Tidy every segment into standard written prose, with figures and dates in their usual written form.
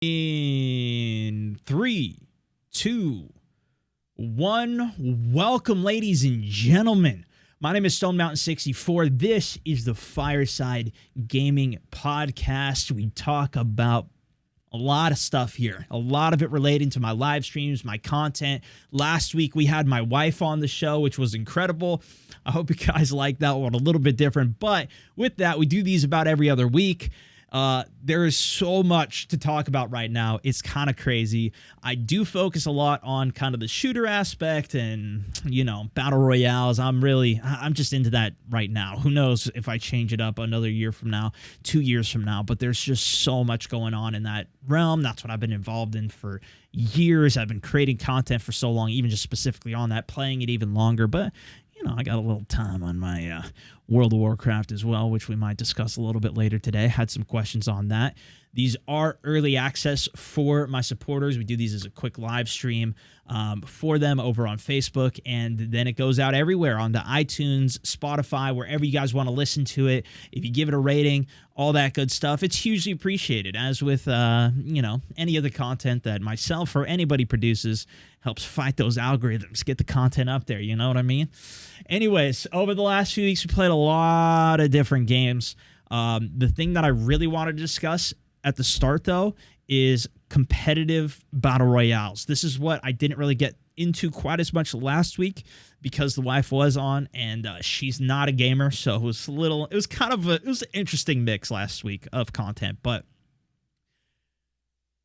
In 3, 2, 1, welcome, ladies and gentlemen. My name is StoneMountain64. This is the Fireside Gaming Podcast. We talk about a lot of stuff here, a lot of it relating to my live streams, my content. Last week, we had my wife on the show, which was incredible. I hope you guys like that one, a little bit different. But with that, we do these about every other week. There is so much to talk about right now. It's kind of crazy. I do focus a lot on kind of the shooter aspect and, battle royales. I'm just into that right now. Who knows if I change it up another year from now, 2 years from now, but there's just so much going on in that realm. That's what I've been involved in for years. I've been creating content for so long, even just specifically on that, playing it even longer, but I got a little time on my World of Warcraft as well, which we might discuss a little bit later today. Had some questions on that. These are early access for my supporters. We do these as a quick live stream for them over on Facebook, and then it goes out everywhere on the iTunes, Spotify, wherever you guys want to listen to it. If you give it a rating, all that good stuff, it's hugely appreciated. As with, any of the content that myself or anybody produces, helps fight those algorithms, get the content up there, you know what I mean? Anyways, over the last few weeks, we played a lot of different games. The thing that I really wanted to discuss at the start, though, is competitive battle royales. This is what I didn't really get into quite as much last week because the wife was on, and she's not a gamer, so it was an interesting mix last week of content. But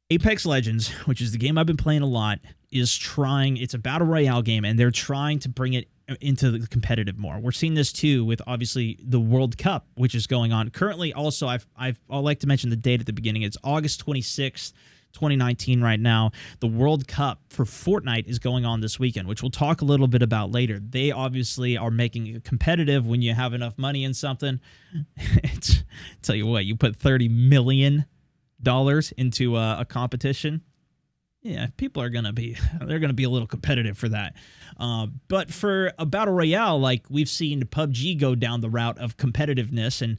Apex Legends, which is the game I've been playing a lot, it's a battle royale game, and they're trying to bring it into the competitive more. We're seeing this too with obviously the World Cup, which is going on currently. Also, I'd like to mention the date at the beginning. It's August 26th, 2019 right now. The World Cup for Fortnite is going on this weekend, which we'll talk a little bit about later. They obviously are making it competitive when you have enough money in something. Tell you what, you put $30 million into a competition. Yeah, people are gonna be a little competitive for that. But for a battle royale, like we've seen PUBG go down the route of competitiveness, and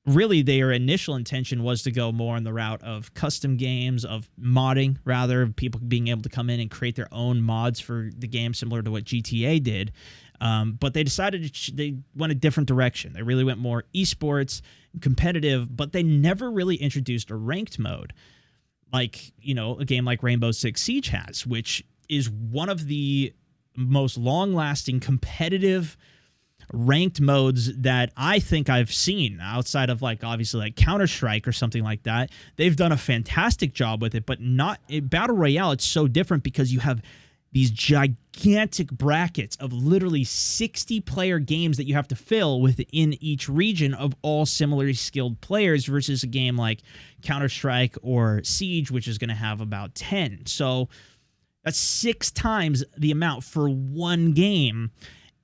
really their initial intention was to go more on the route of custom games, of modding, rather, people being able to come in and create their own mods for the game, similar to what GTA did. But they decided they went a different direction. They really went more esports, competitive, but they never really introduced a ranked mode, like, a game like Rainbow Six Siege has, which is one of the most long-lasting competitive ranked modes that I think I've seen outside of, obviously, Counter-Strike or something like that. They've done a fantastic job with it, but not in Battle Royale. It's so different because you have these gigantic brackets of literally 60-player games that you have to fill within each region of all similarly skilled players versus a game like Counter-Strike or Siege, which is going to have about 10. So that's 6 times the amount for one game,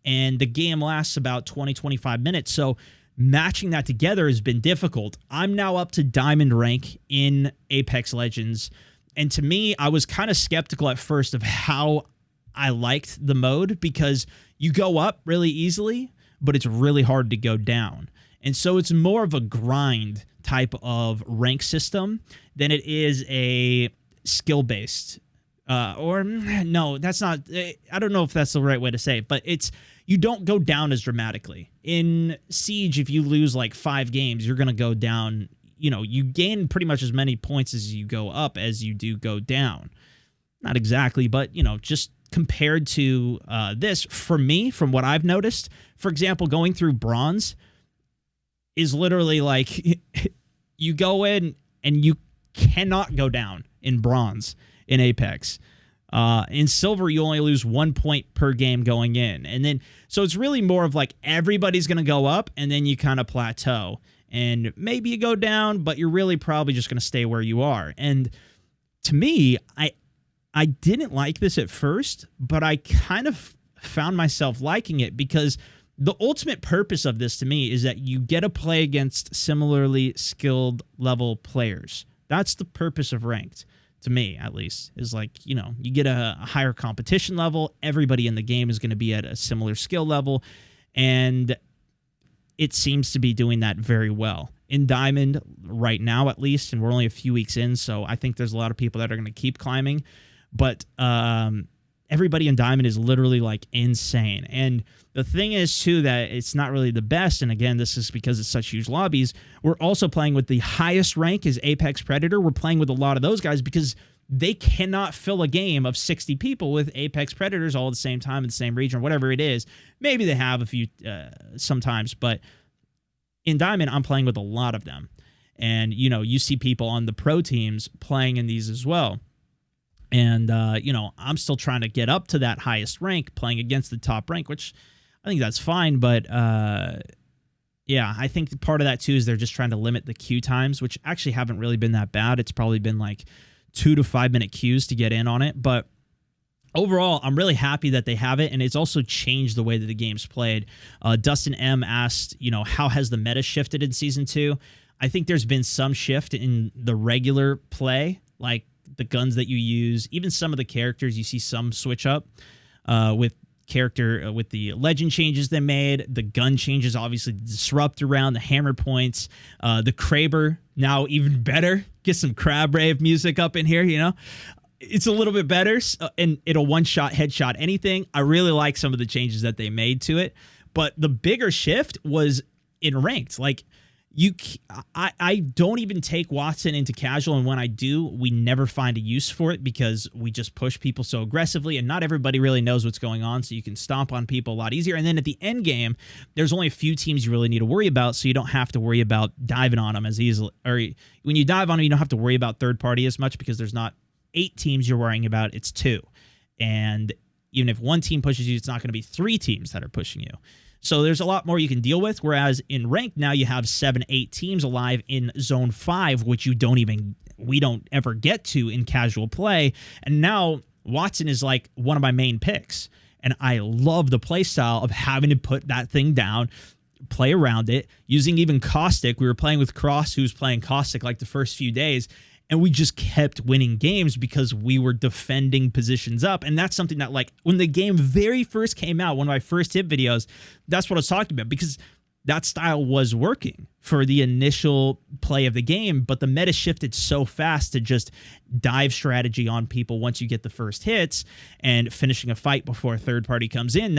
and the game lasts about 20-25 minutes. So matching that together has been difficult. I'm now up to Diamond rank in Apex Legends, and to me, I was kind of skeptical at first of how I liked the mode, because you go up really easily, but it's really hard to go down. And so it's more of a grind type of rank system than it is a skill-based. No, that's not. I don't know if that's the right way to say it, but you don't go down as dramatically. In Siege, if you lose 5 games, you're going to go down. You gain pretty much as many points as you go up as you do go down. Not exactly, but, just compared to this, for me, from what I've noticed, for example, going through bronze is literally you go in and you cannot go down in bronze in Apex. In silver, you only lose 1 point per game going in. And then, so it's really more of everybody's going to go up and then you kind of plateau. And maybe you go down, but you're really probably just going to stay where you are. And to me, I didn't like this at first, but I kind of found myself liking it, because the ultimate purpose of this to me is that you get to play against similarly skilled level players. That's the purpose of ranked, to me at least, is you get a higher competition level. Everybody in the game is going to be at a similar skill level, and it seems to be doing that very well. in Diamond right now, at least, and we're only a few weeks in, so I think there's a lot of people that are going to keep climbing. But everybody in Diamond is literally like insane. And the thing is, too, that it's not really the best. And again, this is because it's such huge lobbies. We're also playing with the highest rank is Apex Predator. We're playing with a lot of those guys because they cannot fill a game of 60 people with Apex Predators all at the same time in the same region or whatever it is. Maybe they have a few sometimes, but in Diamond, I'm playing with a lot of them. And, you know, you see people on the pro teams playing in these as well. And, you know, I'm still trying to get up to that highest rank, playing against the top rank, which I think that's fine. But, yeah, I think part of that, too, is they're just trying to limit the queue times, which actually haven't really been that bad. It's probably been like 2 to 5 minute queues to get in on it. But overall, I'm really happy that they have it, and it's also changed the way that the game's played. Dustin M. asked, you know, how has the meta shifted in Season 2? I think there's been some shift in the regular play, like the guns that you use, even some of the characters, you see some switch up with the legend changes they made, the gun changes, obviously the disrupt around, the hammer points, the Kraber, now even better. Get some Crab Rave music up in here, you know? It's a little bit better, and it'll one-shot, headshot anything. I really like some of the changes that they made to it, but the bigger shift was in ranked. Like, I don't even take Wattson into casual, and when I do, we never find a use for it because we just push people so aggressively, and not everybody really knows what's going on, so you can stomp on people a lot easier. And then at the end game, there's only a few teams you really need to worry about, so you don't have to worry about diving on them as easily. Or when you dive on them, you don't have to worry about third party as much because there's not 8 teams you're worrying about, it's 2. And even if one team pushes you, it's not going to be 3 teams that are pushing you. So there's a lot more you can deal with, whereas in ranked now you have 7, 8 teams alive in Zone 5, which we don't ever get to in casual play. And now Wattson is like one of my main picks. And I love the play style of having to put that thing down, play around it, using even Caustic. We were playing with Cross, who was playing Caustic like the first few days, and we just kept winning games because we were defending positions up. And that's something that, like, when the game very first came out, one of my first hit videos, that's what I was talking about, because that style was working for the initial play of the game, but the meta shifted so fast to just dive strategy on people once you get the first hits and finishing a fight before a third party comes in,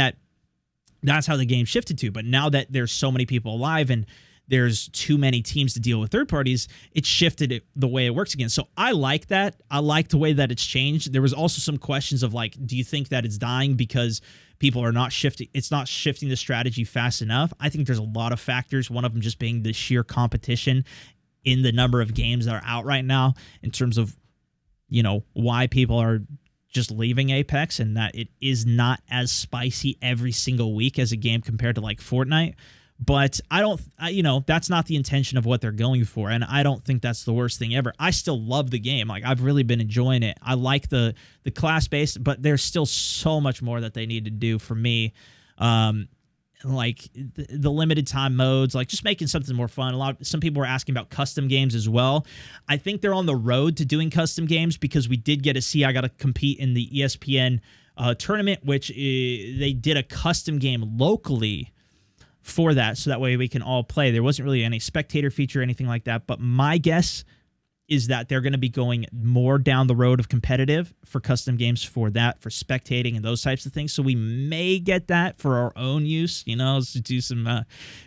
that's how the game shifted to. But now that there's so many people alive and there's too many teams to deal with third parties, it shifted the way it works again. So I like that. I like the way that it's changed. There was also some questions of like, do you think that it's dying because people are not shifting? It's not shifting the strategy fast enough. I think there's a lot of factors. One of them just being the sheer competition in the number of games that are out right now in terms of, you know, why people are just leaving Apex, and that it is not as spicy every single week as a game compared to like Fortnite. But that's not the intention of what they're going for, and I don't think that's the worst thing ever. I still love the game. Like, I've really been enjoying it. I like the class-based, but there's still so much more that they need to do for me. Like the limited time modes, like just making something more fun. Some people were asking about custom games as well. I think they're on the road to doing custom games because we did get to see I got to compete in the ESPN tournament, which they did a custom game locally for that, so that way we can all play. There wasn't really any spectator feature or anything like that, but my guess is that they're going to be going more down the road of competitive for custom games for that, for spectating and those types of things. So we may get that for our own use, you know, to do some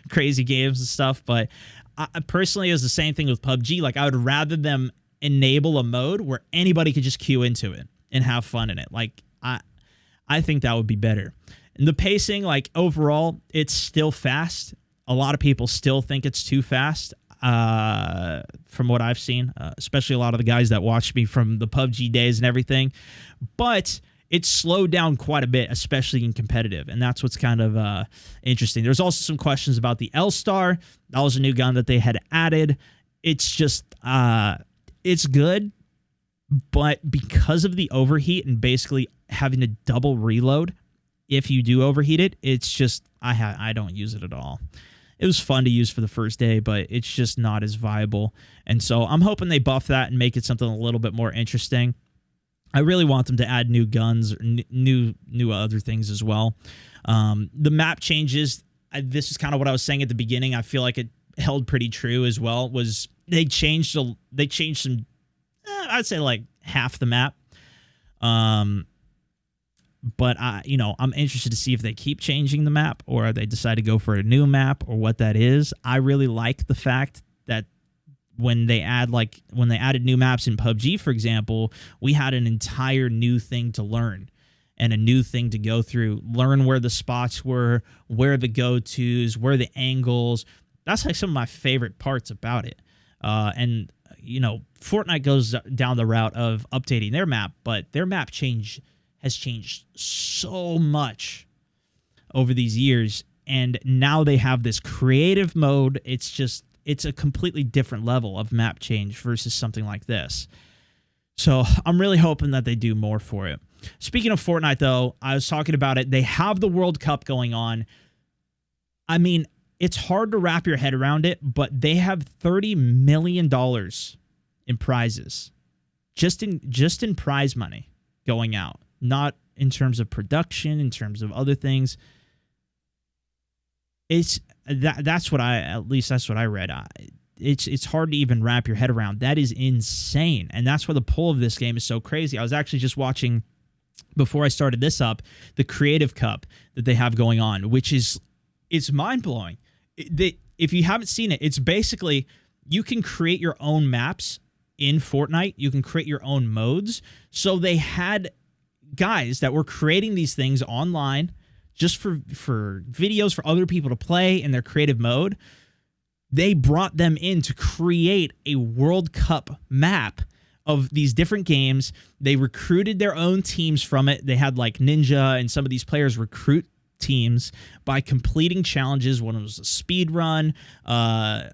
crazy games and stuff. But I personally, it's the same thing with PUBG. Like, I would rather them enable a mode where anybody could just queue into it and have fun in it. Like, I think that would be better. And the pacing, like, overall, it's still fast. A lot of people still think it's too fast, from what I've seen, especially a lot of the guys that watched me from the PUBG days and everything. But it's slowed down quite a bit, especially in competitive, and that's what's kind of interesting. There's also some questions about the L-Star. That was a new gun that they had added. It's just, it's good, but because of the overheat and basically having to double reload, if you do overheat it, it's just, I don't use it at all. It was fun to use for the first day, but it's just not as viable. And so I'm hoping they buff that and make it something a little bit more interesting. I really want them to add new guns, or new other things as well. The map changes. This is kind of what I was saying at the beginning. I feel like held pretty true as well was they changed some, I'd say like half the map. But I'm interested to see if they keep changing the map or they decide to go for a new map or what that is. I really like the fact that when they added new maps in PUBG, for example, we had an entire new thing to learn and a new thing to go through, learn where the spots were, where the go-tos, where the angles. That's like some of my favorite parts about it. And Fortnite goes down the route of updating their map, but their map has changed so much over these years. And now they have this creative mode. It's a completely different level of map change versus something like this. So I'm really hoping that they do more for it. Speaking of Fortnite, though, I was talking about it. They have the World Cup going on. I mean, it's hard to wrap your head around it, but they have $30 million in prizes, just in prize money going out, not in terms of production, in terms of other things. That's what I read. It's hard to even wrap your head around. That is insane, and that's why the pull of this game is so crazy. I was actually just watching, before I started this up, the Creative Cup that they have going on, which it's mind-blowing. If you haven't seen it, it's basically you can create your own maps in Fortnite. You can create your own modes. So they had guys that were creating these things online just for videos for other people to play in their creative mode. They brought them in to create a World Cup map of these different games. They recruited their own teams from it. They had like Ninja and some of these players recruit teams by completing challenges. One was a speed run, a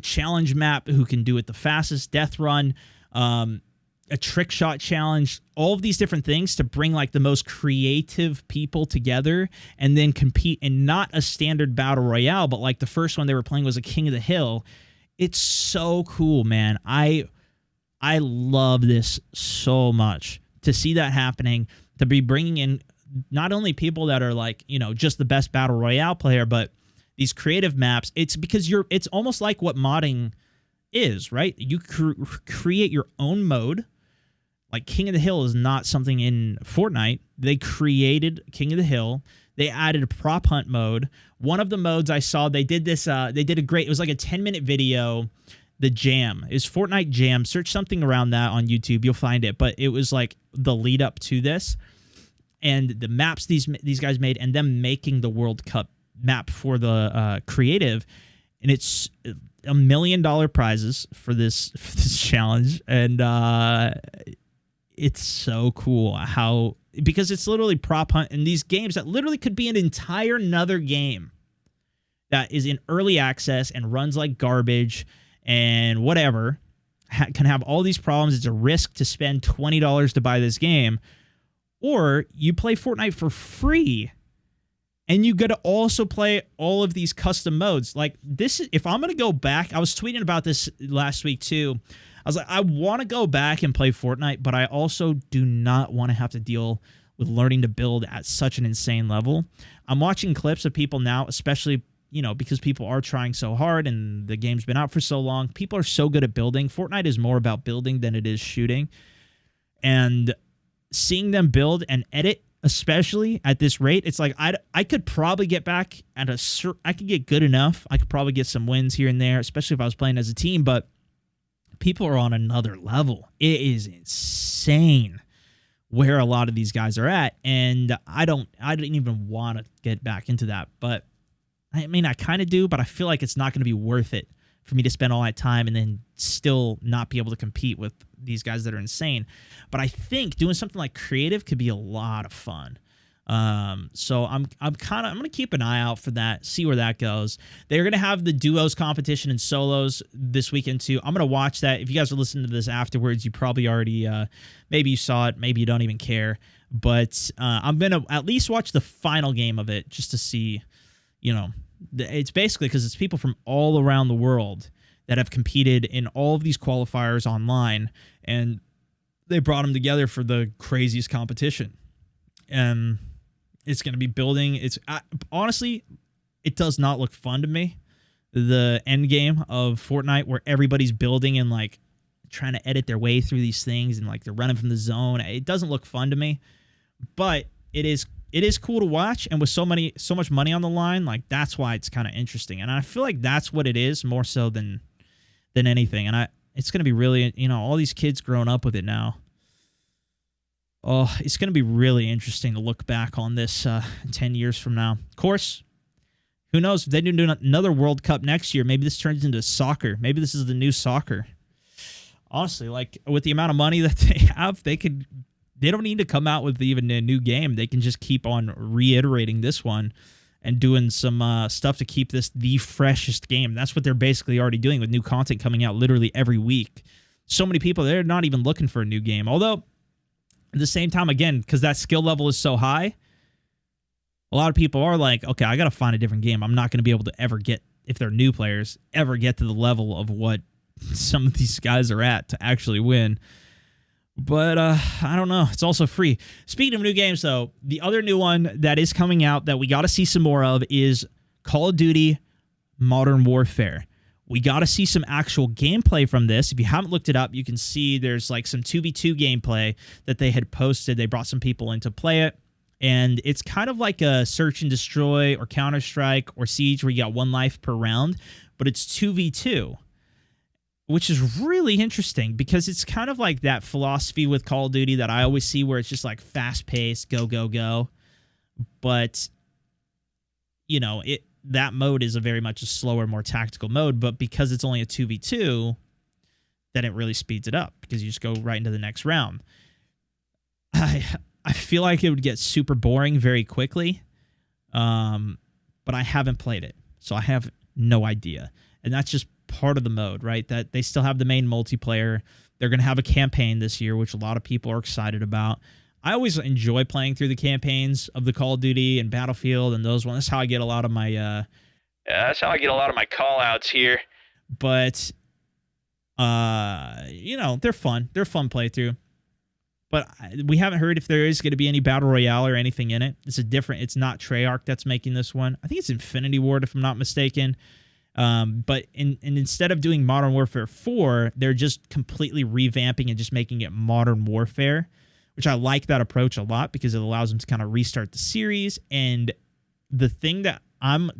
challenge map, who can do it the fastest, death run, a trick shot challenge, all of these different things to bring like the most creative people together and then compete in not a standard battle royale, but like the first one they were playing was a King of the Hill. It's so cool, man. I love this so much to see that happening, to be bringing in not only people that are like, just the best battle royale player, but these creative maps. It's because it's almost like what modding is, right? You create your own mode. Like King of the Hill is not something in Fortnite. They created King of the Hill. They added a prop hunt mode. One of the modes I saw, they did this, it was like a 10-minute video. The Jam is Fortnite Jam. Search something around that on YouTube. You'll find it. But it was like the lead up to this. And the maps these guys made, and them making the World Cup map for the creative. And it's $1 million prizes for this challenge. And it's so cool because it's literally prop hunt in these games that literally could be an entire another game that is in early access and runs like garbage and whatever, can have all these problems. It's a risk to spend $20 to buy this game. Or you play Fortnite for free and you get to also play all of these custom modes. Like this, if I'm going to go back, I was tweeting about this last week too. I was like, I want to go back and play Fortnite, but I also do not want to have to deal with learning to build at such an insane level. I'm watching clips of people now, especially, because people are trying so hard and the game's been out for so long. People are so good at building. Fortnite is more about building than it is shooting. And seeing them build and edit, especially at this rate, it's like I could probably get back at I could get good enough. I could probably get some wins here and there, especially if I was playing as a team, but people are on another level. It is insane where a lot of these guys are at, and I didn't even want to get back into that. But I mean, I kind of do, but I feel like it's not going to be worth it for me to spend all that time and then still not be able to compete with these guys that are insane. But I think doing something like creative could be a lot of fun. So I'm going to keep an eye out for that, see where that goes. They're going to have the duos competition and solos this weekend too. I'm going to watch that. If you guys are listening to this afterwards, you probably already, maybe you saw it, maybe you don't even care, but, I'm going to at least watch the final game of it just to see, it's basically because it's people from all around the world that have competed in all of these qualifiers online, and they brought them together for the craziest competition. It's going to be building. Honestly, it does not look fun to me. the end game of Fortnite where everybody's building and like trying to edit their way through these things and like they're running from the zone. It doesn't look fun to me, but it is cool to watch, and with so much money on the line, like that's why it's kind of interesting. And I feel like that's what it is more so than anything. And it's going to be really, all these kids growing up with it now. Oh, it's going to be really interesting to look back on this 10 years from now. Of course, who knows if they do another World Cup next year, maybe this turns into soccer. Maybe this is the new soccer. Honestly, like with the amount of money that they have, they don't need to come out with even a new game. They can just keep on reiterating this one and doing some stuff to keep this the freshest game. That's what they're basically already doing with new content coming out literally every week. So many people, they're not even looking for a new game. Although, at the same time, again, because that skill level is so high, a lot of people are like, okay, I got to find a different game. I'm not going to be able to ever get, if they're new players, ever get to the level of what some of these guys are at to actually win. But I don't know. It's also free. Speaking of new games, though, the other new one that is coming out that we got to see some more of is Call of Duty Modern Warfare. We got to see some actual gameplay from this. If you haven't looked it up, you can see there's like some 2v2 gameplay that they had posted. They brought some people in to play it. And it's kind of like a Search and Destroy or Counter-Strike or Siege where you got 1 life per round, but it's 2v2. Which is really interesting because it's kind of like that philosophy with Call of Duty that I always see where it's just like fast-paced, go, go, go. But, that mode is a very much a slower, more tactical mode. But because it's only a 2v2, then it really speeds it up because you just go right into the next round. I feel like it would get super boring very quickly, but I haven't played it, so I have no idea. And that's just part of the mode, right? That they still have the main multiplayer. They're going to have a campaign this year, which a lot of people are excited about. I always enjoy playing through the campaigns of the Call of Duty and Battlefield and those ones. That's how I get a lot of my call outs here. But they're fun. They're fun playthrough. But we haven't heard if there is going to be any Battle Royale or anything in it. It's not Treyarch that's making this one. I think it's Infinity Ward, if I'm not mistaken. But instead of doing Modern Warfare 4, they're just completely revamping and just making it Modern Warfare, which I like that approach a lot because it allows them to kind of restart the series. And the thing that I'm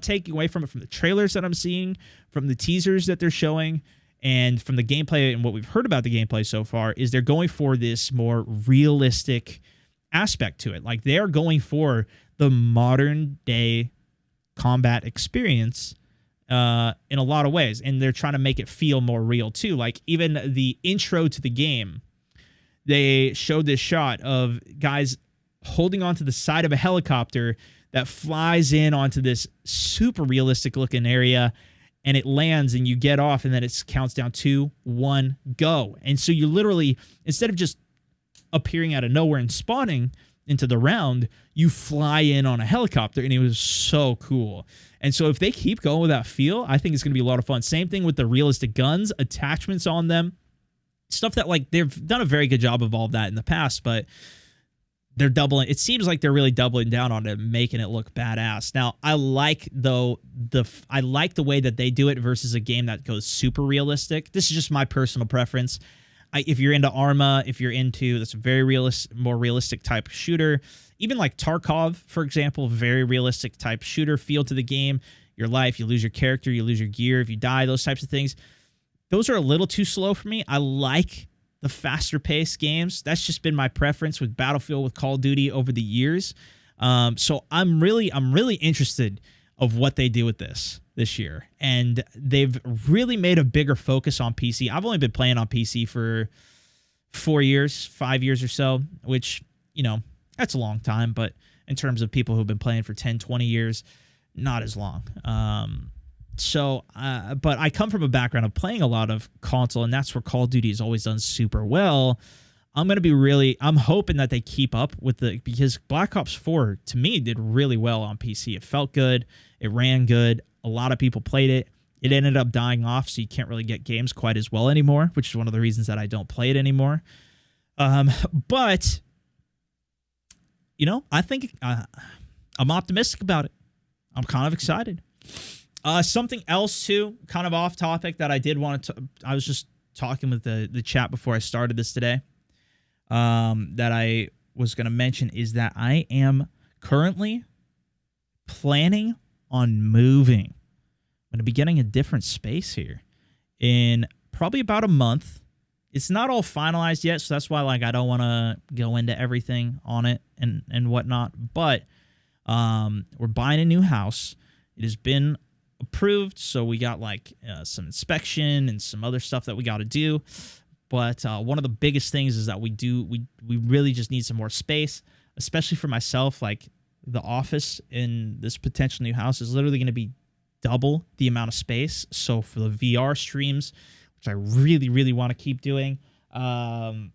taking away from it, from the trailers that I'm seeing, from the teasers that they're showing, and from the gameplay and what we've heard about the gameplay so far, is they're going for this more realistic aspect to it. Like they're going for the modern day combat experience in a lot of ways, and they're trying to make it feel more real too. Like even the intro to the game, they showed this shot of guys holding onto the side of a helicopter that flies in onto this super realistic looking area, and it lands and you get off, and then it counts down 2, 1, go. And so you literally, instead of just appearing out of nowhere and spawning into the round, you fly in on a helicopter, and it was so cool. And so if they keep going with that feel, I think it's going to be a lot of fun. Same thing with the realistic guns, attachments on them, stuff that like they've done a very good job of all of that in the past, but they're doubling. It seems like they're really doubling down on it, making it look badass. Now, I like the way that they do it versus a game that goes super realistic. This is just my personal preference. If you're into Arma, if you're into that's a very more realistic type shooter, even like Tarkov, for example, very realistic type shooter feel to the game. Your life, you lose your character, you lose your gear if you die, those types of things. Those are a little too slow for me. I like the faster paced games. That's just been my preference with Battlefield, with Call of Duty over the years. So I'm really interested of what they do with this year. And they've really made a bigger focus on PC. I've only been playing on PC for 5 years or so, which, that's a long time. But in terms of people who've been playing for 10, 20 years, not as long. But I come from a background of playing a lot of console, and that's where Call of Duty has always done super well. I'm hoping that they keep up with because Black Ops 4, to me, did really well on PC. It felt good. It ran good. A lot of people played it. It ended up dying off, so you can't really get games quite as well anymore, which is one of the reasons that I don't play it anymore. But, I think I'm optimistic about it. I'm kind of excited. Something else too, kind of off topic that I did want to. I was just talking with the chat before I started this today. That I was going to mention is that I am currently planning on moving. I'm going to be getting a different space here in probably about a month. It's not all finalized yet, so that's why like I don't want to go into everything on it and whatnot. But we're buying a new house. It has been approved, so we got like some inspection and some other stuff that we got to do. But one of the biggest things is that we really just need some more space, especially for myself. Like the office in this potential new house is literally going to be double the amount of space. So for the VR streams, which I really, really want to keep doing, I'm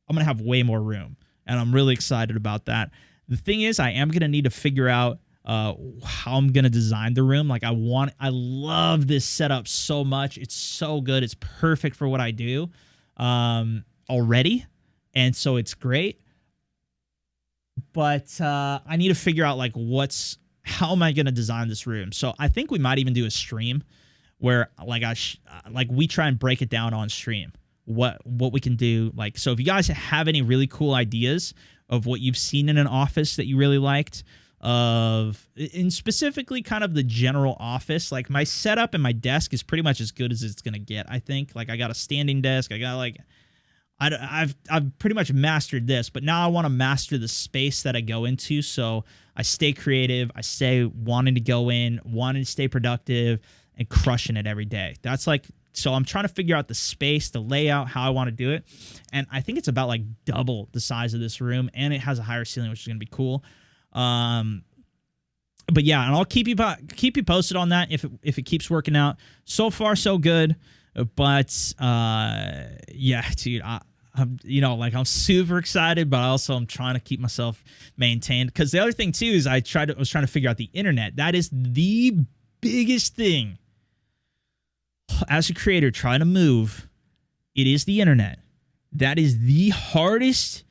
going to have way more room, and I'm really excited about that. The thing is, I am going to need to figure out how I'm going to design the room. Like I love this setup so much. It's so good. It's perfect for what I do already. And so it's great. But I need to figure out like how am I going to design this room? So I think we might even do a stream where like we try and break it down on stream. What we can do. Like, so if you guys have any really cool ideas of what you've seen in an office that you really liked, in specifically kind of the general office, like my setup and my desk is pretty much as good as it's gonna get. I think like I got a standing desk. I got like I've pretty much mastered this, but now I want to master the space that I go into. So I stay creative. I stay wanting to go in, wanting to stay productive, and crushing it every day. That's like. So I'm trying to figure out the space, the layout, how I want to do it. And I think it's about like double the size of this room, and it has a higher ceiling, which is going to be cool. But yeah, and I'll keep you posted on that if it keeps working out. So far, so good. But yeah, dude, I'm super excited, but also I'm trying to keep myself maintained. Because the other thing too is I was trying to figure out the internet. That is the biggest thing. As a creator trying to move, it is the internet. That is the hardest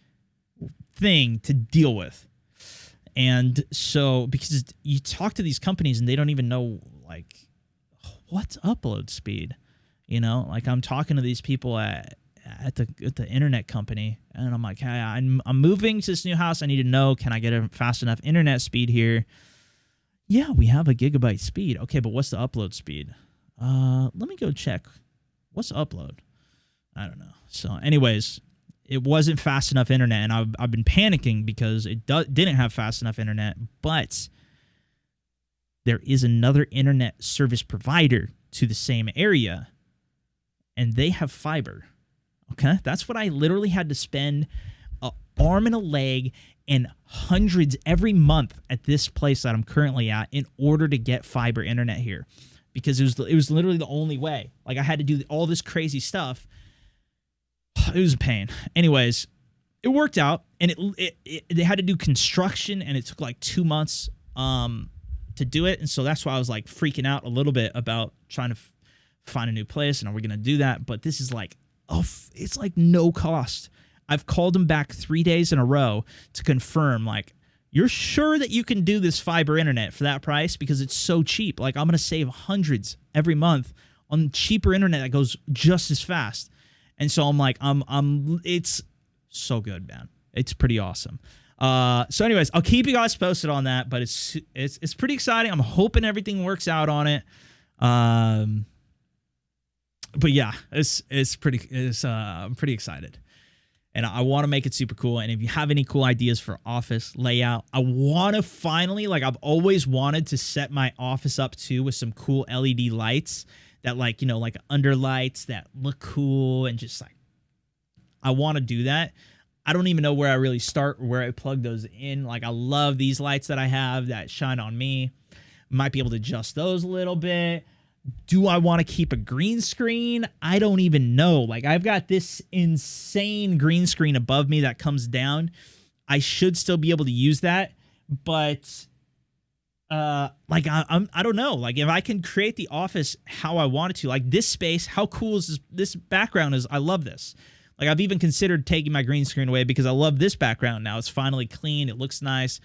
thing to deal with. And so, because you talk to these companies and they don't even know, like, what's upload speed? You know, like I'm talking to these people at the internet company, and I'm like, hey, I'm moving to this new house. I need to know, can I get a fast enough internet speed here? Yeah, we have a gigabyte speed. Okay, but what's the upload speed? Let me go check. What's upload? I don't know. So anyways, it wasn't fast enough internet, and I've been panicking because it didn't have fast enough internet, but there is another internet service provider to the same area, and they have fiber. Okay? That's what I literally had to spend an arm and a leg and hundreds every month at this place that I'm currently at in order to get fiber internet here. Because it was literally the only way. Like I had to do all this crazy stuff. It was a pain. Anyways, it worked out, and they had to do construction, and it took like 2 months to do it, and so that's why I was like freaking out a little bit about trying to find a new place, and are we gonna do that? But this is like it's like no cost. I've called them back 3 days in a row to confirm like, you're sure that you can do this fiber internet for that price? Because it's so cheap. Like, I'm going to save hundreds every month on cheaper internet that goes just as fast. And so I'm like, it's so good, man. It's pretty awesome. So anyways, I'll keep you guys posted on that, but it's pretty exciting. I'm hoping everything works out on it. But yeah, I'm pretty excited. And I want to make it super cool. And if you have any cool ideas for office layout, I want to finally, like I've always wanted to set my office up too with some cool LED lights that like, like under lights that look cool, and just like, I want to do that. I don't even know where I really start or where I plug those in. Like I love these lights that I have that shine on me. Might be able to adjust those a little bit. Do I want to keep a green screen? I don't even know. Like I've got this insane green screen above me that comes down. I should still be able to use that, but like I don't know. Like if I can create the office how I want it to, like this space, how cool is this background is. I love this. Like I've even considered taking my green screen away because I love this background now. It's finally clean. It looks nice.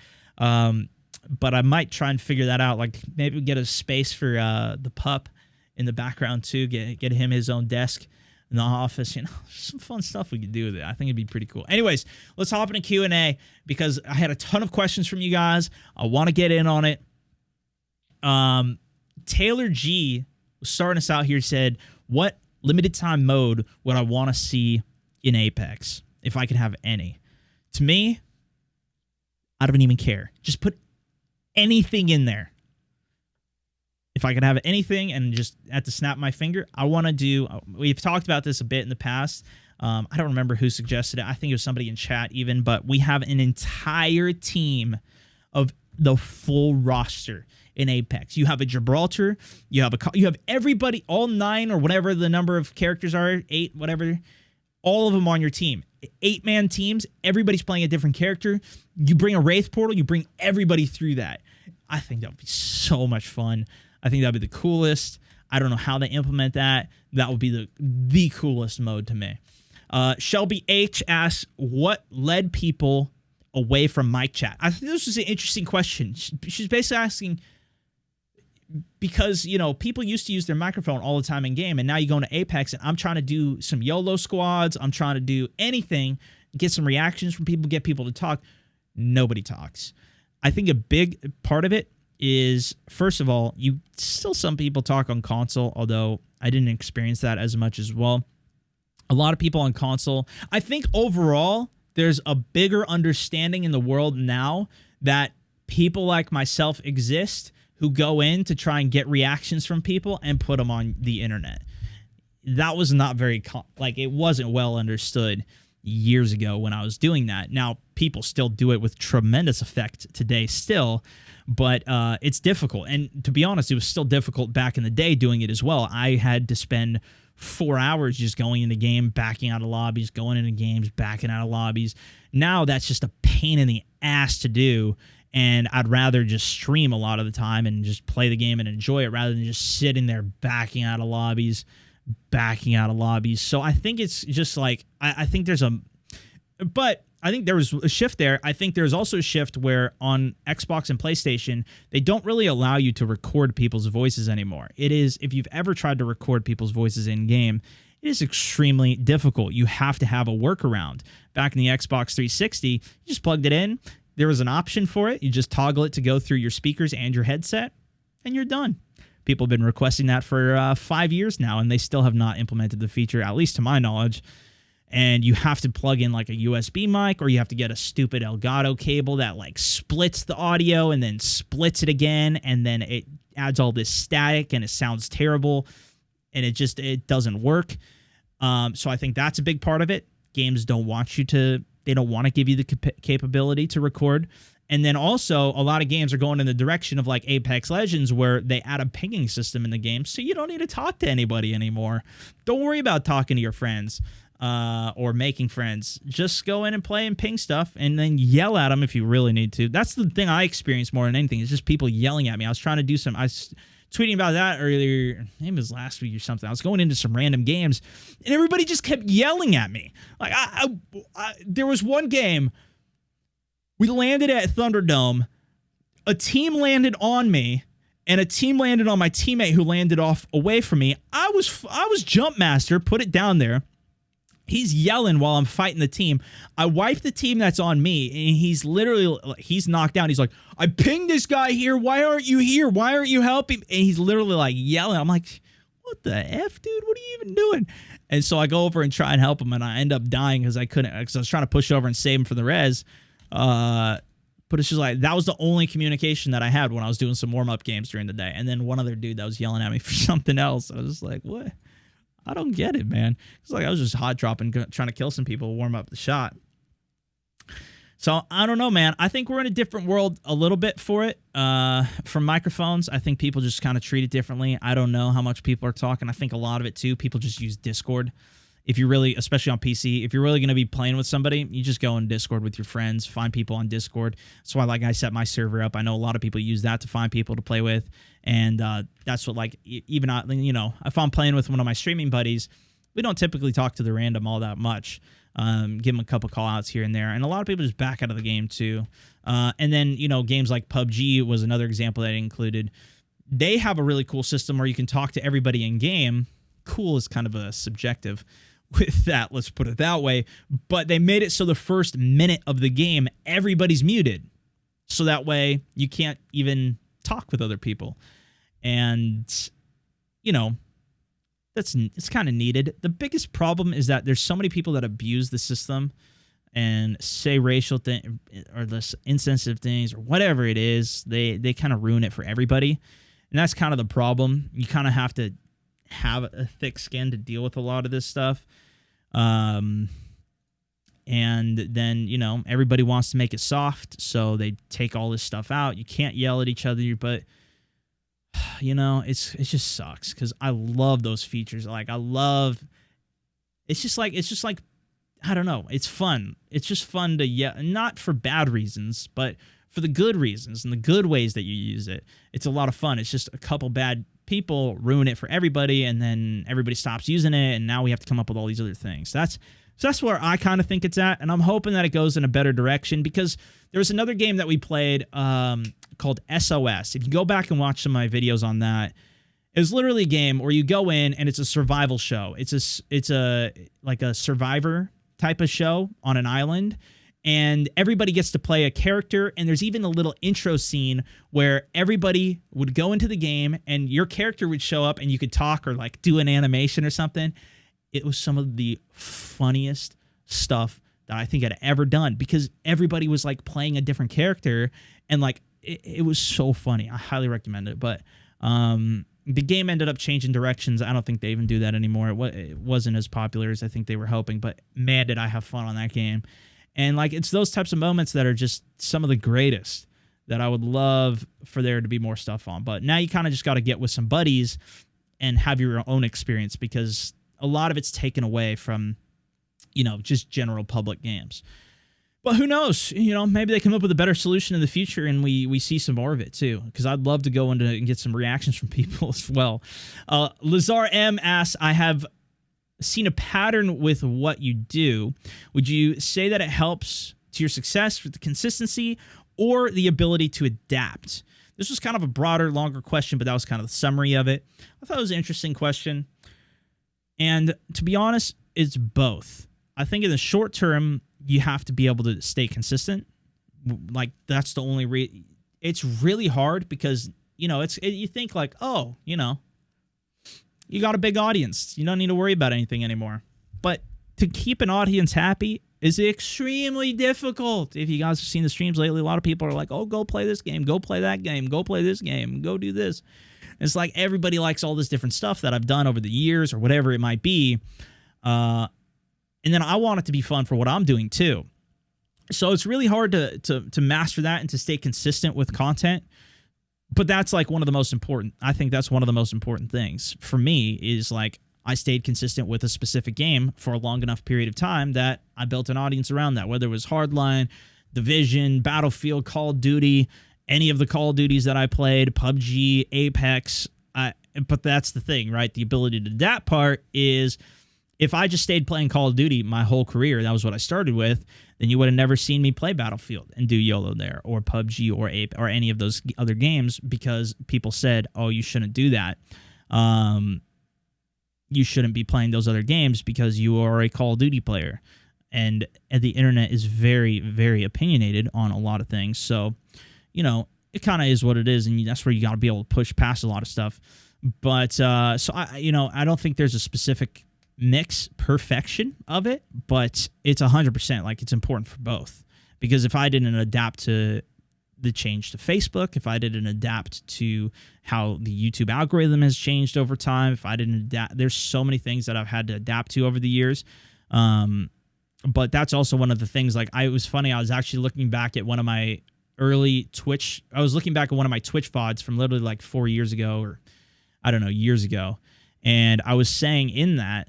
But I might try and figure that out. Like maybe get a space for the pup in the background too. Get him his own desk in the office. You know, some fun stuff we could do with it. I think it'd be pretty cool. Anyways, let's hop into Q&A because I had a ton of questions from you guys. I want to get in on it. Taylor G was starting us out here. Said, "What limited time mode would I want to see in Apex if I could have any?" To me, I don't even care. Just put anything in there. If I could have anything and just at the snap of my finger, I want to do, we've talked about this a bit in the past. I don't remember who suggested it. I think it was somebody in chat even, but we have an entire team of the full roster in Apex. You have a Gibraltar, you have everybody, all 9 or whatever the number of characters are, 8, whatever, all of them on your team. 8-man teams, everybody's playing a different character. You bring a Wraith portal, you bring everybody through that. I think that would be so much fun. I think that would be the coolest. I don't know how they implement that. That would be the coolest mode to me. Shelby H asks, what led people away from mic chat? I think this is an interesting question. She's basically asking, because, you know, people used to use their microphone all the time in game, and now you go into Apex, and I'm trying to do some YOLO squads. I'm trying to do anything, get some reactions from people, get people to talk. Nobody talks. I think a big part of it is, first of all, some people talk on console, although I didn't experience that as much as well. A lot of people on console. I think overall, there's a bigger understanding in the world now that people like myself exist who go in to try and get reactions from people and put them on the internet. That was not very, it wasn't well understood years ago when I was doing that. Now, people still do it with tremendous effect today still, but it's difficult. And to be honest, it was still difficult back in the day doing it as well. I had to spend 4 hours just going in the game, backing out of lobbies, going into games, backing out of lobbies. Now that's just a pain in the ass to do. And I'd rather just stream a lot of the time and just play the game and enjoy it rather than just sitting there backing out of lobbies. So I think it's just like, I think there's but I think there was a shift there. I think there's also a shift where on Xbox and PlayStation, they don't really allow you to record people's voices anymore. It is, if you've ever tried to record people's voices in game, it is extremely difficult. You have to have a workaround. Back in the Xbox 360, you just plugged it in. There was an option for it. You just toggle it to go through your speakers and your headset, and you're done. People have been requesting that for 5 years now, and they still have not implemented the feature, at least to my knowledge. And you have to plug in like a USB mic, or you have to get a stupid Elgato cable that like splits the audio and then splits it again, and then it adds all this static, and it sounds terrible, and it doesn't work. So I think that's a big part of it. Games don't want you to. They don't want to give you the capability to record. And then also, a lot of games are going in the direction of like Apex Legends, where they add a pinging system in the game, so you don't need to talk to anybody anymore. Don't worry about talking to your friends or making friends. Just go in and play and ping stuff, and then yell at them if you really need to. That's the thing I experience more than anything. It's just people yelling at me. I was trying to do I was tweeting about that earlier. Maybe it was last week or something. I was going into some random games, and everybody just kept yelling at me. Like there was one game. We landed at Thunderdome. A team landed on me, and a team landed on my teammate who landed off away from me. I was jump master, put it down there. He's yelling while I'm fighting the team. I wipe the team that's on me, and he's knocked down. He's like, I pinged this guy here. Why aren't you here? Why aren't you helping? And he's literally like yelling. I'm like, what the F, dude? What are you even doing? And so I go over and try and help him, and I end up dying because I was trying to push over and save him for the res. But it's just like, that was the only communication that I had when I was doing some warm-up games during the day. And then one other dude that was yelling at me for something else. I was just like, what? I don't get it, man. It's like I was just hot dropping, trying to kill some people, warm up the shot. So I don't know, man. I think we're in a different world a little bit for it. From microphones, I think people just kind of treat it differently. I don't know how much people are talking. I think a lot of it too, people just use Discord. If you really, especially on PC, if you're really going to be playing with somebody, you just go in Discord with your friends, find people on Discord. That's why, like, I set my server up. I know a lot of people use that to find people to play with, and that's what, like, even, you know, if I'm playing with one of my streaming buddies, we don't typically talk to the random all that much. give them a couple call outs here and there. And a lot of people just back out of the game too. And then, games like PUBG was another example that I included. They have a really cool system where you can talk to everybody in game. Cool is kind of a subjective with that, let's put it that way. But they made it so the first minute of the game, everybody's muted. So that way you can't even talk with other people. And, it's kind of needed. The biggest problem is that there's so many people that abuse the system and say racial things or less insensitive things or whatever it is. They kind of ruin it for everybody. And that's kind of the problem. You kind of have to have a thick skin to deal with a lot of this stuff. And then, everybody wants to make it soft, so they take all this stuff out. You can't yell at each other, but it just sucks because I love those features. It's just like I don't know. It's fun. It's just fun to yell, not for bad reasons, but for the good reasons and the good ways that you use it. It's a lot of fun. It's just a couple bad people ruin it for everybody, and then everybody stops using it, and now we have to come up with all these other things. That's where I kind of think it's at, and I'm hoping that it goes in a better direction, because there was another game that we played called SOS. If you go back and watch some of my videos on that, it was literally a game where you go in and it's a survival show. It's a like a Survivor type of show on an island, and everybody gets to play a character, and there's even a little intro scene where everybody would go into the game and your character would show up and you could talk or like do an animation or something. It was some of the funniest stuff that I think I'd ever done, because everybody was like playing a different character, and like it was so funny. I highly recommend it. But the game ended up changing directions. I don't think they even do that anymore. It wasn't as popular as I think they were hoping, but man, did I have fun on that game. And like, it's those types of moments that are just some of the greatest that I would love for there to be more stuff on. But now you kind of just got to get with some buddies and have your own experience, because a lot of it's taken away from, just general public games. But who knows? Maybe they come up with a better solution in the future, and we see some more of it too, because I'd love to go into and get some reactions from people as well. Lazar M asks, I have seen a pattern with what you do. Would you say that it helps to your success with the consistency or the ability to adapt? This was kind of a broader, longer question, but that was kind of the summary of it. I thought it was an interesting question. And to be honest, it's both. I think in the short term, you have to be able to stay consistent. Like, that's the only it's really hard because, you think like, oh, you got a big audience. You don't need to worry about anything anymore. But to keep an audience happy is extremely difficult. If you guys have seen the streams lately, a lot of people are like, oh, go play this game, go play that game, go play this game, go do this. It's like everybody likes all this different stuff that I've done over the years or whatever it might be. And then I want it to be fun for what I'm doing too. So it's really hard to master that and to stay consistent with content. But that's like one of the most important. I think that's one of the most important things for me is like I stayed consistent with a specific game for a long enough period of time that I built an audience around that, whether it was Hardline, Division, Battlefield, Call of Duty, any of the Call of Duties that I played, PUBG, Apex. But that's the thing, right? The ability to adapt part is if I just stayed playing Call of Duty my whole career, that was what I started with, then you would have never seen me play Battlefield and do YOLO there, or PUBG or Ape or any of those other games, because people said, oh, you shouldn't do that. You shouldn't be playing those other games because you are a Call of Duty player. And the internet is very, very opinionated on a lot of things. So, it kind of is what it is, and that's where you got to be able to push past a lot of stuff. But so I don't think there's a specific mix perfection of it, but it's 100%. Like, it's important for both, because if I didn't adapt to the change to Facebook, if I didn't adapt to how the YouTube algorithm has changed over time, if I didn't adapt, there's so many things that I've had to adapt to over the years. But that's also one of the things. Like, it was funny. I was actually looking back at one of my early Twitch. I was looking back at one of my Twitch VODs from literally like 4 years ago, or I don't know, years ago. And I was saying in that,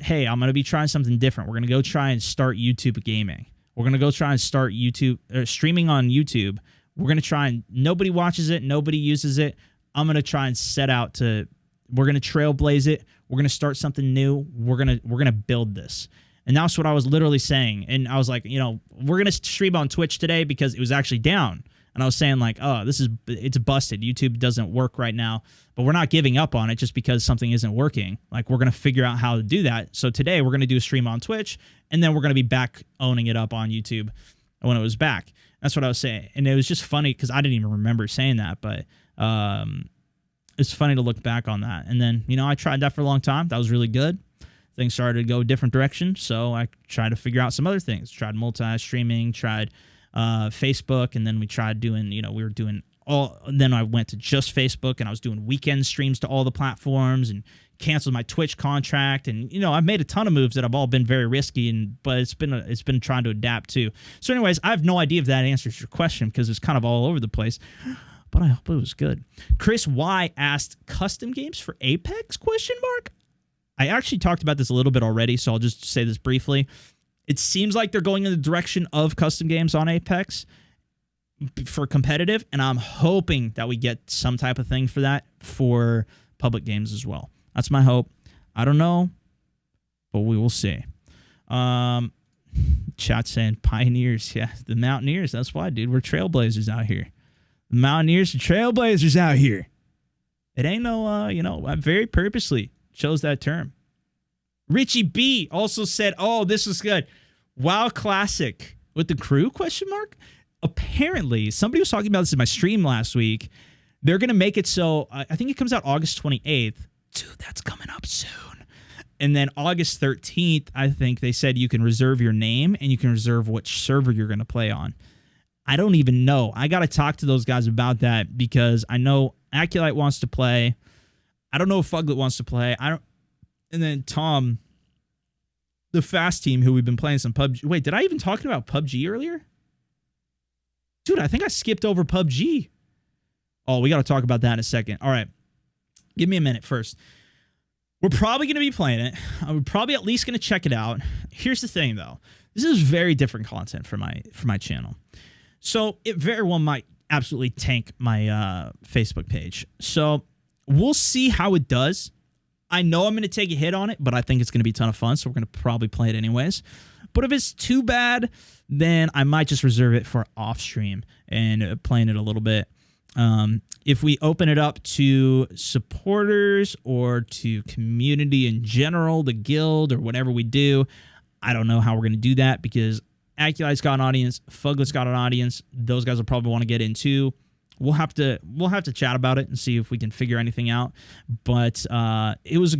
hey, I'm going to be trying something different. We're going to go try and start YouTube gaming. We're going to go try and start YouTube streaming on YouTube. We're going to try and nobody watches it. Nobody uses it. I'm going to try and we're going to trailblaze it. We're going to start something new. We're going to build this. And that's what I was literally saying. And I was like, we're going to stream on Twitch today because it was actually down. And I was saying like, oh, it's busted. YouTube doesn't work right now, but we're not giving up on it just because something isn't working. Like, we're going to figure out how to do that. So today we're going to do a stream on Twitch, and then we're going to be back owning it up on YouTube when it was back. That's what I was saying. And it was just funny because I didn't even remember saying that, but it's funny to look back on that. And then, I tried that for a long time. That was really good. Things started to go a different direction. So I tried to figure out some other things. Tried multi-streaming, tried Facebook, and then we tried doing, we were doing all, then I went to just Facebook, and I was doing weekend streams to all the platforms and canceled my Twitch contract. And, I've made a ton of moves that have all been very risky, but it's been trying to adapt too. So anyways, I have no idea if that answers your question because it's kind of all over the place, but I hope it was good. Chris Y asked, custom games for Apex, ? I actually talked about this a little bit already, so I'll just say this briefly. It seems like they're going in the direction of custom games on Apex for competitive, and I'm hoping that we get some type of thing for that for public games as well. That's my hope. I don't know, but we will see. Chat saying Pioneers. Yeah, the Mountaineers. That's why, dude. We're trailblazers out here. The Mountaineers are trailblazers out here. It ain't no, I very purposely chose that term. Richie B also said, oh, this was good. WoW Classic with the crew, ? Apparently, somebody was talking about this in my stream last week. They're going to make it so, I think it comes out August 28th. Dude, that's coming up soon. And then August 13th, I think they said you can reserve your name and you can reserve which server you're going to play on. I don't even know. I got to talk to those guys about that because I know Aculite wants to play. I don't know if Fuglet wants to play. And then Tom, the Fast Team, who we've been playing some PUBG. Wait, did I even talk about PUBG earlier? Dude, I think I skipped over PUBG. Oh, we got to talk about that in a second. All right. Give me a minute first. We're probably going to be playing it. I'm probably at least going to check it out. Here's the thing, though. This is very different content for my channel. So it very well might absolutely tank my Facebook page. So we'll see how it does. I know I'm going to take a hit on it, but I think it's going to be a ton of fun, so we're going to probably play it anyways. But if it's too bad, then I might just reserve it for off-stream and playing it a little bit. If we open it up to supporters or to community in general, the guild or whatever we do, I don't know how we're going to do that because Aculite's got an audience, Fuglet's got an audience. Those guys will probably want to get in too. We'll have to chat about it and see if we can figure anything out. But it was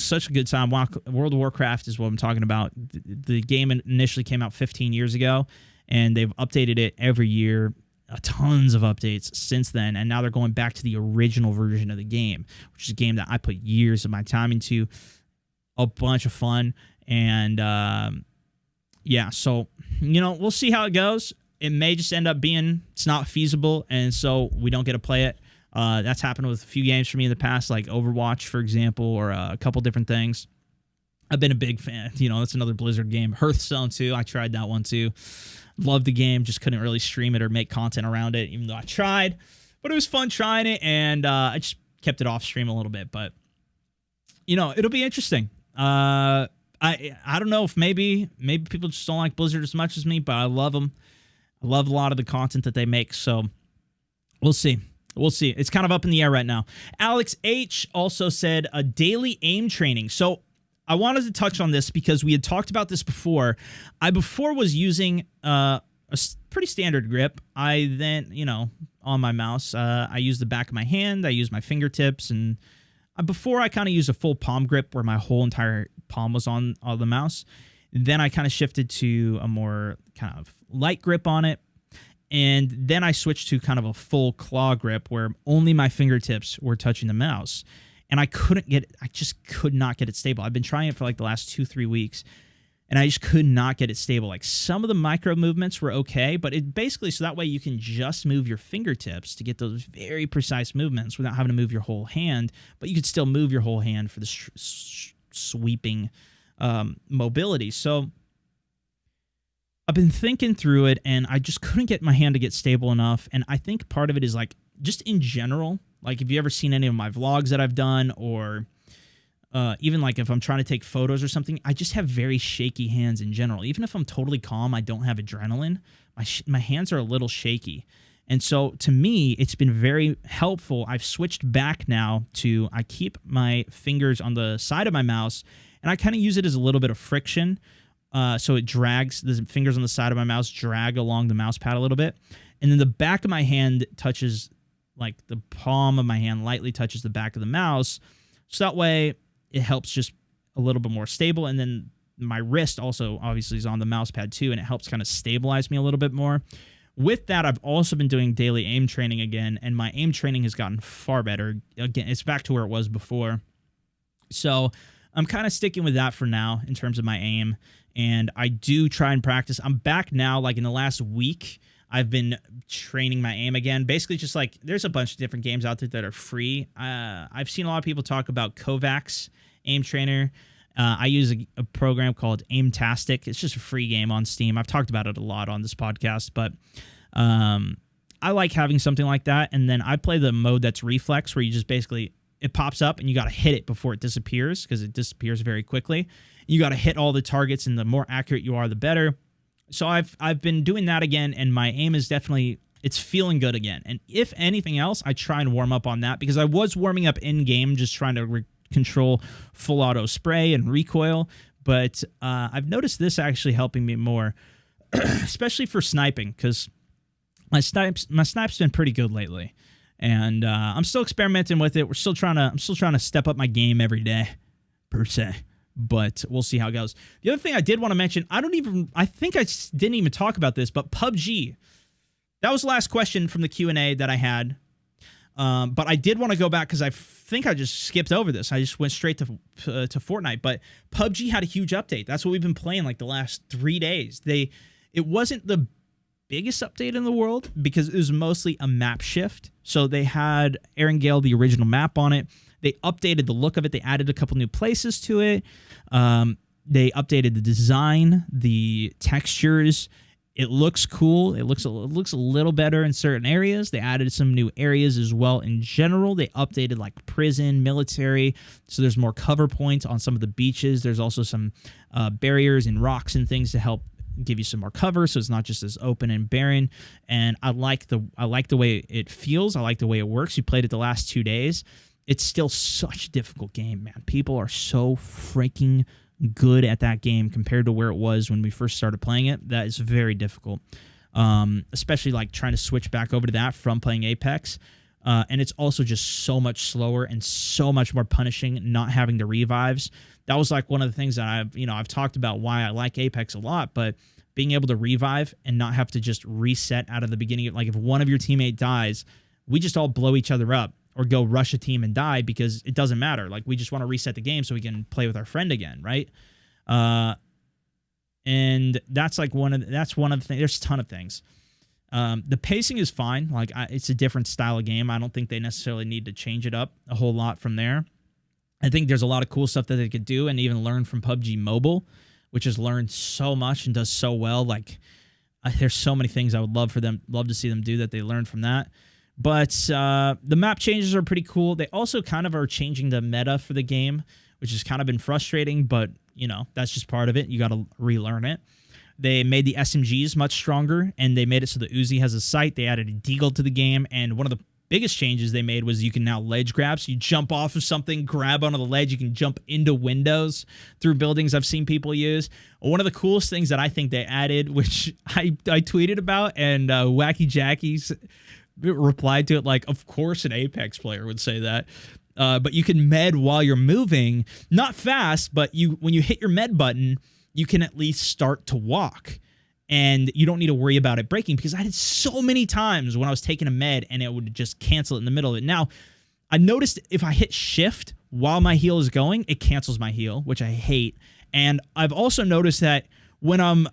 such a good time. World of Warcraft is what I'm talking about. The game initially came out 15 years ago, and they've updated it every year. Tons of updates since then, and now they're going back to the original version of the game, which is a game that I put years of my time into. A bunch of fun, and yeah, so we'll see how it goes. It may just end up being it's not feasible, and so we don't get to play it. That's happened with a few games for me in the past, like Overwatch, for example, or a couple different things. I've been a big fan. That's another Blizzard game. Hearthstone too. I tried that one too. Loved the game, just couldn't really stream it or make content around it, even though I tried. But it was fun trying it, and I just kept it off stream a little bit. But it'll be interesting. I don't know if maybe people just don't like Blizzard as much as me, but I love them. I love a lot of the content that they make, so we'll see. We'll see. It's kind of up in the air right now. Alex H also said a daily aim training. So I wanted to touch on this because we had talked about this before. I before was using a pretty standard grip. I then, on my mouse, I use the back of my hand. I use my fingertips. And before I kind of used a full palm grip where my whole entire palm was on the mouse. Then I kind of shifted to a more kind of light grip on it. And then I switched to kind of a full claw grip where only my fingertips were touching the mouse. And I just could not get it stable. I've been trying it for like the last 2-3 weeks, and I just could not get it stable. Like some of the micro movements were okay, but it basically, so that way you can just move your fingertips to get those very precise movements without having to move your whole hand, but you could still move your whole hand for the sweeping mobility. So I've been thinking through it, and I just couldn't get my hand to get stable enough. And I think part of it is like just in general. Like, if you ever seen any of my vlogs that I've done or even like if I'm trying to take photos or something, I just have very shaky hands in general. Even if I'm totally calm, I don't have adrenaline, my hands are a little shaky. And so to me, it's been very helpful. I've switched back now to I keep my fingers on the side of my mouse, and I kind of use it as a little bit of friction. So it drags, the fingers on the side of my mouse drag along the mouse pad a little bit. And then the back of my hand touches, like the palm of my hand lightly touches the back of the mouse. So that way it helps just a little bit more stable. And then my wrist also obviously is on the mouse pad too, and it helps kind of stabilize me a little bit more. With that, I've also been doing daily aim training again, and my aim training has gotten far better. Again, it's back to where it was before. So I'm kind of sticking with that for now in terms of my aim, and I do try and practice. I'm back now, like in the last week, I've been training my aim again. Basically, just like there's a bunch of different games out there that are free. I've seen a lot of people talk about Kovacs Aim Trainer. I use a program called Aimtastic. It's just a free game on Steam. I've talked about it a lot on this podcast, but I like having something like that. And then I play the mode that's reflex, where you just basically, it pops up and you got to hit it before it disappears, because it disappears very quickly. You got to hit all the targets, and the more accurate you are, the better. So I've been doing that again, and my aim is definitely, it's feeling good again. And if anything else, I try and warm up on that, because I was warming up in game, just trying to control full auto spray and recoil, but I've noticed this actually helping me more, especially for sniping, because my snipe's been pretty good lately, and I'm still experimenting with it. I'm still trying to step up my game every day, per se, but we'll see how it goes. The other thing I did want to mention, I think I didn't even talk about this, but PUBG, that was the last question from the Q&A that I had. But I did want to go back, because I think I just skipped over this. I just went straight to Fortnite. But PUBG had a huge update. That's what we've been playing like the last 3 days. It wasn't the biggest update in the world, because it was mostly a map shift. So they had Erangel, the original map, on it. They updated the look of it. They added a couple new places to it. They updated the design, the textures. It looks cool. It looks a little better in certain areas. They added some new areas as well in general. They updated like prison, military, so there's more cover points on some of the beaches. There's also some barriers and rocks and things to help give you some more cover, so it's not just as open and barren. And I like the way it feels. I like the way it works. You played it the last 2 days. It's still such a difficult game, man. People are so freaking good at that game compared to where it was when we first started playing it. That is very difficult, especially like trying to switch back over to that from playing Apex. And it's also just so much slower and so much more punishing not having the revives. That was like one of the things that I've talked about why I like Apex a lot, but being able to revive and not have to just reset out of the beginning. Like if one of your teammate dies, we just all blow each other up or go rush a team and die, because it doesn't matter. Like we just want to reset the game so we can play with our friend again, right? And that's like one of the things. There's a ton of things. The pacing is fine. Like it's a different style of game. I don't think they necessarily need to change it up a whole lot from there. I think there's a lot of cool stuff that they could do and even learn from PUBG Mobile, which has learned so much and does so well. Like there's so many things I would love to see them do that they learned from that. But the map changes are pretty cool. They also kind of are changing the meta for the game, which has kind of been frustrating, but, that's just part of it. You got to relearn it. They made the SMGs much stronger, and they made it so the Uzi has a sight. They added a deagle to the game, and one of the biggest changes they made was you can now ledge grab. So you jump off of something, grab onto the ledge. You can jump into windows through buildings. I've seen people use. One of the coolest things that I think they added, which I tweeted about, and Wacky Jackie's replied to it like, of course an Apex player would say that. But you can med while you're moving, not fast, but when you hit your med button, you can at least start to walk, and you don't need to worry about it breaking, because I did so many times when I was taking a med and it would just cancel it in the middle of it. Now, I noticed if I hit shift while my heal is going, it cancels my heal, which I hate. And I've also noticed that when I'm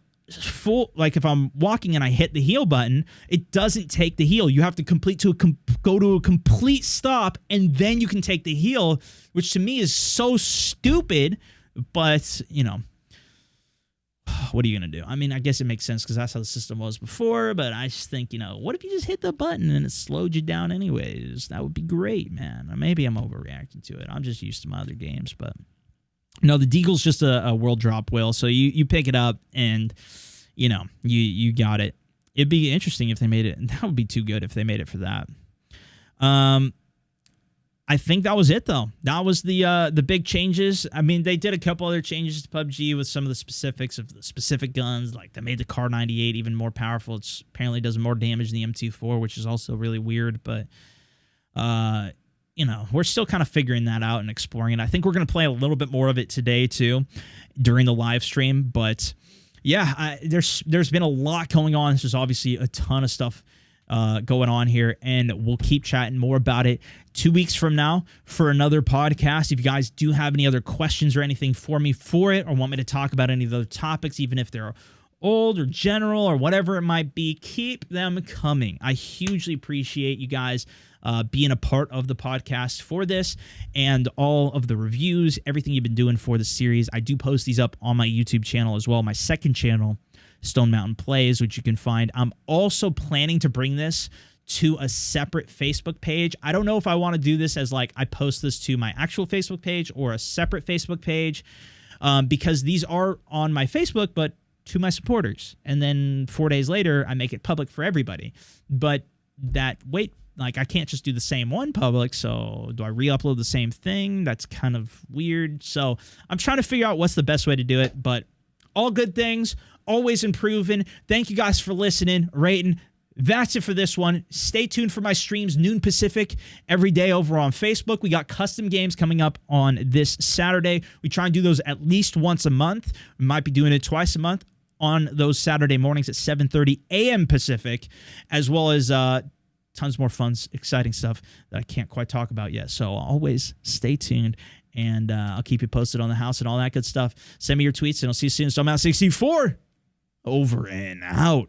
like if I'm walking and I hit the heal button, it doesn't take the heal. You have to go to a complete stop, and then you can take the heal, which to me is so stupid. But what are you gonna do? I mean, I guess it makes sense because that's how the system was before. But I just think, what if you just hit the button and it slowed you down anyways? That would be great, man. Or maybe I'm overreacting to it. I'm just used to my other games, but No, the Deagle's just a world drop, Will. So you pick it up and, you got it. It'd be interesting if they made it. That would be too good if they made it for that. I think that was it, though. That was the big changes. I mean, they did a couple other changes to PUBG with some of the specifics of the specific guns. Like, they made the Kar 98 even more powerful. It apparently does more damage than the M24, which is also really weird. But, we're still kind of figuring that out and exploring it. I think we're going to play a little bit more of it today, too, during the live stream. But, yeah, there's been a lot going on. There's obviously a ton of stuff going on here, and we'll keep chatting more about it 2 weeks from now for another podcast. If you guys do have any other questions or anything for me for it, or want me to talk about any of those topics, even if they're old or general or whatever it might be, keep them coming. I hugely appreciate you guys being a part of the podcast for this and all of the reviews, everything you've been doing for the series. I do post these up on my YouTube channel as well, my second channel, StoneMountain Plays, which you can find. I'm also planning to bring this to a separate Facebook page. I don't know if I want to do this as like I post this to my actual Facebook page or a separate Facebook page, because these are on my Facebook, but to my supporters. And then 4 days later, I make it public for everybody. But I can't just do the same one public. So do I re-upload the same thing? That's kind of weird. So I'm trying to figure out what's the best way to do it, but all good things, always improving. Thank you guys for listening, rating. That's it for this one. Stay tuned for my streams, noon Pacific, every day over on Facebook. We got custom games coming up on this Saturday. We try and do those at least once a month. We might be doing it twice a month on those Saturday mornings at 7:30 a.m. Pacific, as well as tons more fun, exciting stuff that I can't quite talk about yet. So always stay tuned, and I'll keep you posted on the house and all that good stuff. Send me your tweets, and I'll see you soon. StoneMountain 64, over and out.